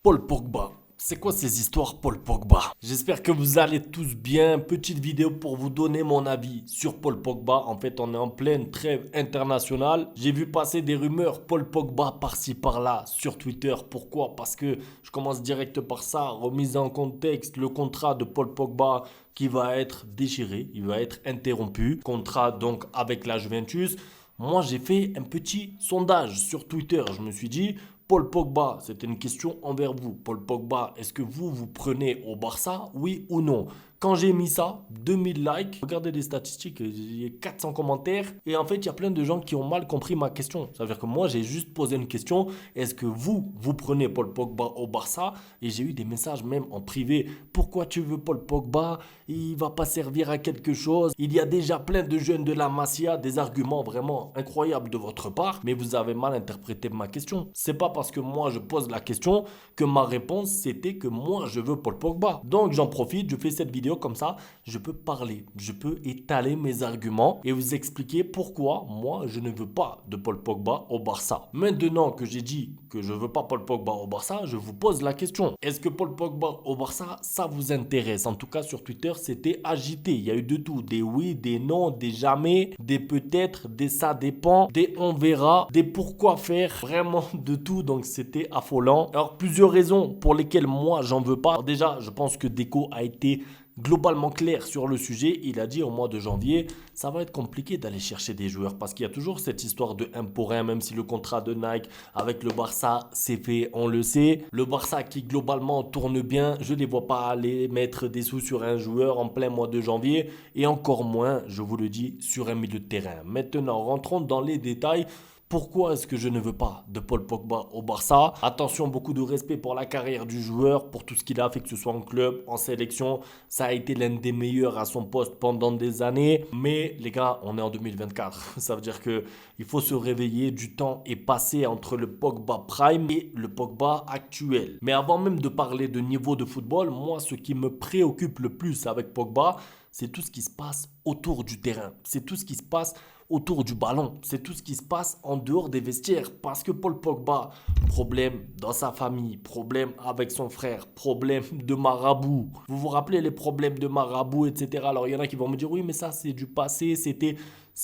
Paul Pogba. C'est quoi ces histoires Paul Pogba? J'espère que vous allez tous bien. Petite vidéo pour vous donner mon avis sur Paul Pogba. En fait, on est en pleine trêve internationale. J'ai vu passer des rumeurs Paul Pogba par-ci par-là sur Twitter. Pourquoi? Parce que je commence direct par ça. Remise en contexte, le contrat de Paul Pogba qui va être déchiré, il va être interrompu. Contrat donc avec la Juventus. Moi, j'ai fait un petit sondage sur Twitter. Je me suis dit, Paul Pogba, c'était une question envers vous. Paul Pogba, est-ce que vous prenez au Barça, oui ou non? Quand j'ai mis ça, 2000 likes, regardez les statistiques, il y a 400 commentaires. Et en fait, il y a plein de gens qui ont mal compris ma question. Ça veut dire que moi, j'ai juste posé une question. Est-ce que vous prenez Paul Pogba au Barça? Et j'ai eu des messages même en privé. Pourquoi tu veux Paul Pogba? Il va pas servir à quelque chose. Il y a déjà plein de jeunes de la Masia, des arguments vraiment incroyables de votre part. Mais vous avez mal interprété ma question. C'est pas parce que moi, je pose la question que ma réponse, c'était que moi, je veux Paul Pogba. Donc, j'en profite, je fais cette vidéo comme ça, je peux parler, je peux étaler mes arguments et vous expliquer pourquoi moi je ne veux pas de Paul Pogba au Barça. Maintenant que j'ai dit que je ne veux pas Paul Pogba au Barça, je vous pose la question. Est-ce que Paul Pogba au Barça, ça vous intéresse? En tout cas sur Twitter, c'était agité. Il y a eu de tout, des oui, des non, des jamais, des peut-être, des ça dépend, des on verra, des pourquoi faire, vraiment de tout. Donc c'était affolant. Alors plusieurs raisons pour lesquelles moi j'en veux pas. Alors, déjà, je pense que Deco a été globalement clair sur le sujet. Il a dit au mois de janvier, ça va être compliqué d'aller chercher des joueurs parce qu'il y a toujours cette histoire de 1 pour 1, même si le contrat de Nike avec le Barça c'est fait, on le sait. Le Barça qui globalement tourne bien, je ne les vois pas aller mettre des sous sur un joueur en plein mois de janvier et encore moins, je vous le dis, sur un milieu de terrain. Maintenant, rentrons dans les détails. Pourquoi est-ce que je ne veux pas de Paul Pogba au Barça? Attention, beaucoup de respect pour la carrière du joueur, pour tout ce qu'il a fait, que ce soit en club, en sélection. Ça a été l'un des meilleurs à son poste pendant des années. Mais les gars, on est en 2024. Ça veut dire que il faut se réveiller. Du temps est passé entre le Pogba Prime et le Pogba actuel. Mais avant même de parler de niveau de football, moi, ce qui me préoccupe le plus avec Pogba, c'est tout ce qui se passe autour du terrain. C'est tout ce qui se passe autour du ballon. C'est tout ce qui se passe en dehors des vestiaires. Parce que Paul Pogba, problème dans sa famille, problème avec son frère, problème de marabout. Vous vous rappelez les problèmes de marabout, etc. Alors il y en a qui vont me dire, oui, mais ça c'est du passé, c'est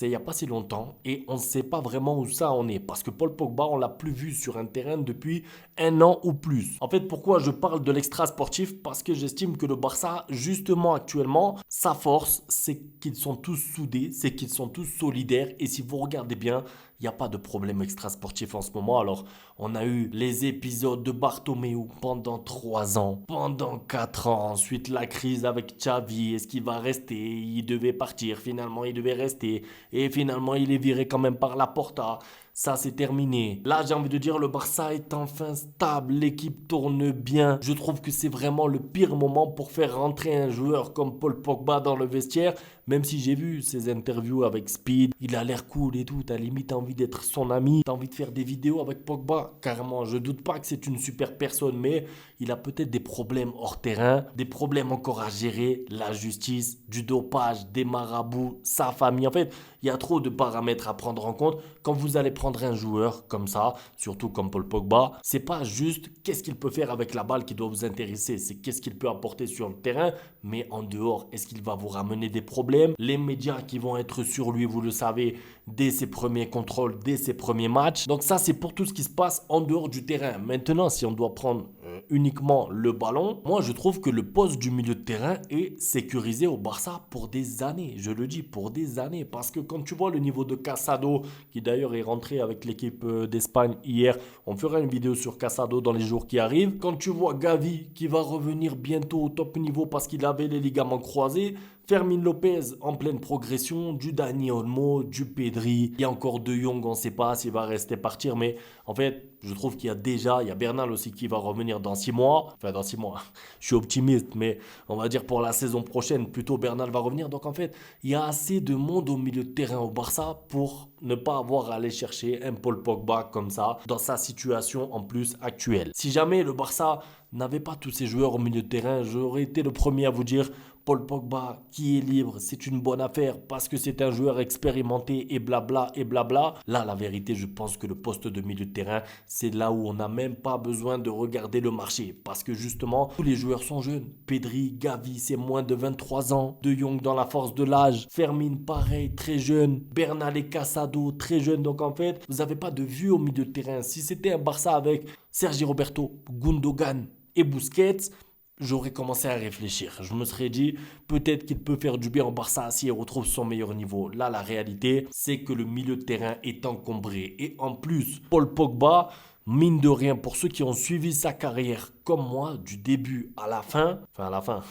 il n'y a pas si longtemps et on ne sait pas vraiment où ça en est. Parce que Paul Pogba, on l'a plus vu sur un terrain depuis 1 an ou plus. En fait, pourquoi je parle de l'extra sportif? Parce que j'estime que le Barça, justement actuellement, sa force, c'est qu'ils sont tous soudés, c'est qu'ils sont tous solidaires. Et si vous regardez bien, il n'y a pas de problème extra-sportif en ce moment. Alors, on a eu les épisodes de Bartomeu pendant 3 ans, pendant 4 ans. Ensuite, la crise avec Xavi. Est-ce qu'il va rester? Il devait partir. Finalement, il devait rester. Et finalement, il est viré quand même par Laporta. Ça, c'est terminé. Là, j'ai envie de dire, le Barça est enfin stable. L'équipe tourne bien. Je trouve que c'est vraiment le pire moment pour faire rentrer un joueur comme Paul Pogba dans le vestiaire. Même si j'ai vu ses interviews avec Speed, il a l'air cool et tout. T'as limite envie d'être son ami. T'as envie de faire des vidéos avec Pogba. Carrément, je doute pas que c'est une super personne, mais il a peut-être des problèmes hors terrain, des problèmes encore à gérer, la justice, du dopage, des marabouts, sa famille. En fait, il y a trop de paramètres à prendre en compte. Quand vous allez prendre un joueur comme ça, surtout comme Paul Pogba, c'est pas juste qu'est-ce qu'il peut faire avec la balle qui doit vous intéresser, c'est qu'est-ce qu'il peut apporter sur le terrain, mais en dehors, est-ce qu'il va vous ramener des problèmes? Les médias qui vont être sur lui, vous le savez, dès ses premiers contrôles, dès ses premiers matchs. Donc ça, c'est pour tout ce qui se passe en dehors du terrain. Maintenant, si on doit prendre uniquement le ballon, moi je trouve que le poste du milieu de terrain est sécurisé au Barça pour des années. Je le dis, pour des années. Parce que quand tu vois le niveau de Casado, qui d'ailleurs est rentré avec l'équipe d'Espagne hier, on fera une vidéo sur Casado dans les jours qui arrivent. Quand tu vois Gavi qui va revenir bientôt au top niveau parce qu'il avait les ligaments croisés, Fermin Lopez en pleine progression, du Dani Olmo, du Pedri, il y a encore De Jong, on ne sait pas s'il va rester partir, mais en fait, je trouve qu'il y a Bernal aussi qui va revenir dans 6 mois, enfin dans 6 mois, je suis optimiste, mais on va dire pour la saison prochaine, plutôt Bernal va revenir, donc en fait, il y a assez de monde au milieu de terrain au Barça pour ne pas avoir à aller chercher un Paul Pogba comme ça, dans sa situation en plus actuelle. Si jamais le Barça n'avait pas tous ces joueurs au milieu de terrain, j'aurais été le premier à vous dire Paul Pogba qui est libre, c'est une bonne affaire parce que c'est un joueur expérimenté et blabla et blabla. Là, la vérité, je pense que le poste de milieu de terrain, c'est là où on n'a même pas besoin de regarder le marché. Parce que justement, tous les joueurs sont jeunes. Pedri, Gavi, c'est moins de 23 ans. De Jong dans la force de l'âge. Fermin, pareil, très jeune. Bernal et Casado, très jeune. Donc en fait, vous n'avez pas de vue au milieu de terrain. Si c'était un Barça avec Sergi Roberto, Gundogan et Busquets, j'aurais commencé à réfléchir. Je me serais dit, peut-être qu'il peut faire du bien au Barça s'il retrouve son meilleur niveau. Là, la réalité, c'est que le milieu de terrain est encombré. Et en plus, Paul Pogba, mine de rien, pour ceux qui ont suivi sa carrière comme moi, du début à la fin,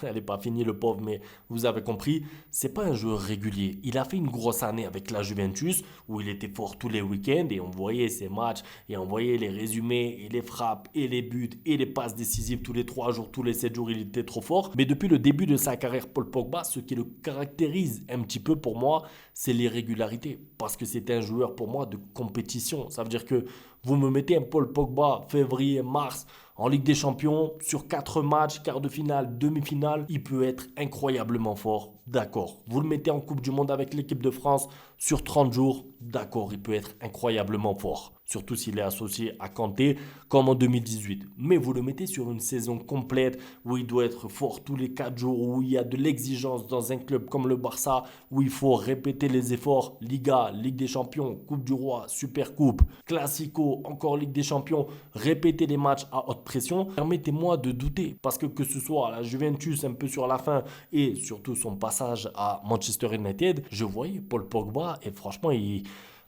elle n'est pas finie le pauvre, mais vous avez compris, c'est pas un joueur régulier. Il a fait une grosse année avec la Juventus, où il était fort tous les week-ends, et on voyait ses matchs, et on voyait les résumés, et les frappes, et les buts, et les passes décisives tous les 3 jours, tous les 7 jours, il était trop fort. Mais depuis le début de sa carrière, Paul Pogba, ce qui le caractérise un petit peu pour moi, c'est l'irrégularité. Parce que c'est un joueur pour moi de compétition. Ça veut dire que vous me mettez un Paul Pogba, février, mars, en Ligue des Champions, sur 4 matchs, quart de finale, demi-finale, il peut être incroyablement fort, d'accord. Vous le mettez en Coupe du Monde avec l'équipe de France sur 30 jours, d'accord, il peut être incroyablement fort. Surtout s'il est associé à Kanté, comme en 2018. Mais vous le mettez sur une saison complète où il doit être fort tous les 4 jours, où il y a de l'exigence dans un club comme le Barça, où il faut répéter les efforts. Liga, Ligue des Champions, Coupe du Roi, Super Coupe, Classico, encore Ligue des Champions, répéter les matchs à haute pression. Permettez-moi de douter, parce que ce soit à la Juventus un peu sur la fin et surtout son passage à Manchester United, je voyais Paul Pogba et franchement,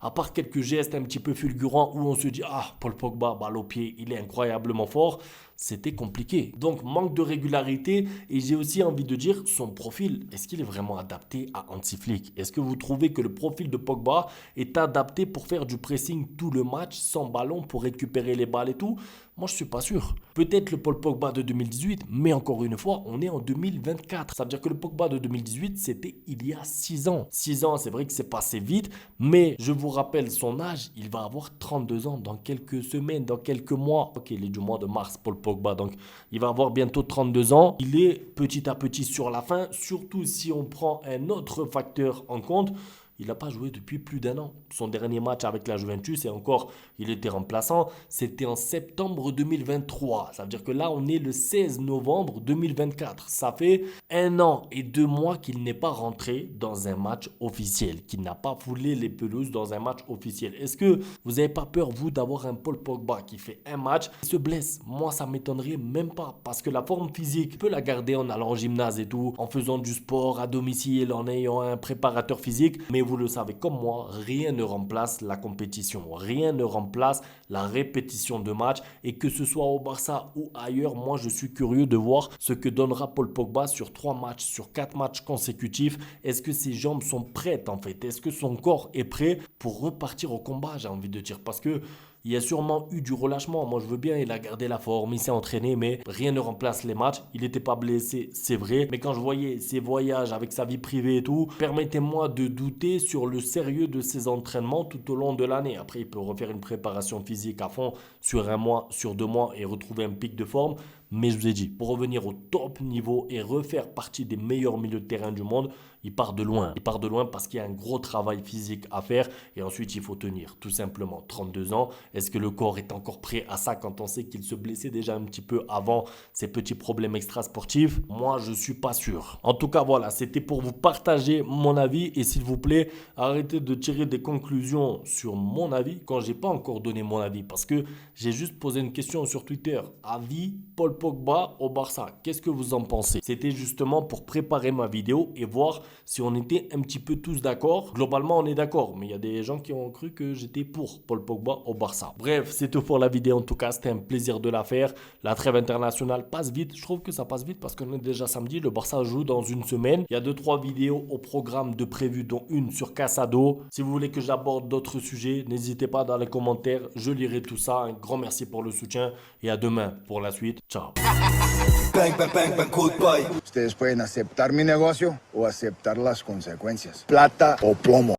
à part quelques gestes un petit peu fulgurants où on se dit « Ah, Paul Pogba, balle au pied, il est incroyablement fort », c'était compliqué. Donc, manque de régularité et j'ai aussi envie de dire son profil. Est-ce qu'il est vraiment adapté à Hansi Flick? Est-ce que vous trouvez que le profil de Pogba est adapté pour faire du pressing tout le match sans ballon, pour récupérer les balles et tout? Moi, je suis pas sûr. Peut-être le Paul Pogba de 2018, mais encore une fois, on est en 2024. Ça veut dire que le Pogba de 2018, c'était il y a 6 ans. 6 ans, c'est vrai que c'est passé vite, mais je vous rappelle son âge, il va avoir 32 ans dans quelques semaines, dans quelques mois. Ok, il est du mois de mars, Paul Pogba, donc il va avoir bientôt 32 ans. Il est petit à petit sur la fin, surtout si on prend un autre facteur en compte. Il n'a pas joué depuis plus d'1 an. Son dernier match avec la Juventus, et encore, il était remplaçant, c'était en septembre 2023. Ça veut dire que là, on est le 16 novembre 2024. Ça fait 1 an et 2 mois qu'il n'est pas rentré dans un match officiel, qu'il n'a pas foulé les pelouses dans un match officiel. Est-ce que vous n'avez pas peur, vous, d'avoir un Paul Pogba qui fait un match et se blesse? Moi, ça ne m'étonnerait même pas, parce que la forme physique, peut la garder en allant au gymnase et tout, en faisant du sport à domicile, en ayant un préparateur physique, mais vous le savez comme moi, rien ne remplace la compétition, rien ne remplace la répétition de match, et que ce soit au Barça ou ailleurs, moi je suis curieux de voir ce que donnera Paul Pogba sur 3 matchs, sur 4 matchs consécutifs. Est-ce que ses jambes sont prêtes en fait? Est-ce que son corps est prêt pour repartir au combat, j'ai envie de dire? Parce que il y a sûrement eu du relâchement. Moi, je veux bien, il a gardé la forme, il s'est entraîné, mais rien ne remplace les matchs. Il n'était pas blessé, c'est vrai. Mais quand je voyais ses voyages avec sa vie privée et tout, permettez-moi de douter sur le sérieux de ses entraînements tout au long de l'année. Après, il peut refaire une préparation physique à fond sur 1 mois, sur 2 mois et retrouver un pic de forme. Mais je vous ai dit, pour revenir au top niveau et refaire partie des meilleurs milieux de terrain du monde, il part de loin. Il part de loin parce qu'il y a un gros travail physique à faire et ensuite il faut tenir, tout simplement. 32 ans, est-ce que le corps est encore prêt à ça quand on sait qu'il se blessait déjà un petit peu avant ces petits problèmes extrasportifs? Moi, je suis pas sûr. En tout cas, voilà, c'était pour vous partager mon avis et s'il vous plaît, arrêtez de tirer des conclusions sur mon avis quand j'ai pas encore donné mon avis, parce que j'ai juste posé une question sur Twitter. Avis Paul Pogba au Barça, qu'est-ce que vous en pensez? C'était justement pour préparer ma vidéo et voir si on était un petit peu tous d'accord. Globalement, on est d'accord, mais il y a des gens qui ont cru que j'étais pour Paul Pogba au Barça. Bref, c'est tout pour la vidéo. En tout cas, c'était un plaisir de la faire. La trêve internationale passe vite. Je trouve que ça passe vite parce qu'on est déjà samedi. Le Barça joue dans une semaine. Il y a 2-3 vidéos au programme de prévu, dont une sur Casado. Si vous voulez que j'aborde d'autres sujets, n'hésitez pas dans les commentaires. Je lirai tout ça. Un grand merci pour le soutien et à demain pour la suite. Ciao. Bang, bang, bang, bang, goodbye. Ustedes pueden aceptar mi negocio o aceptar las consecuencias. Plata o plomo.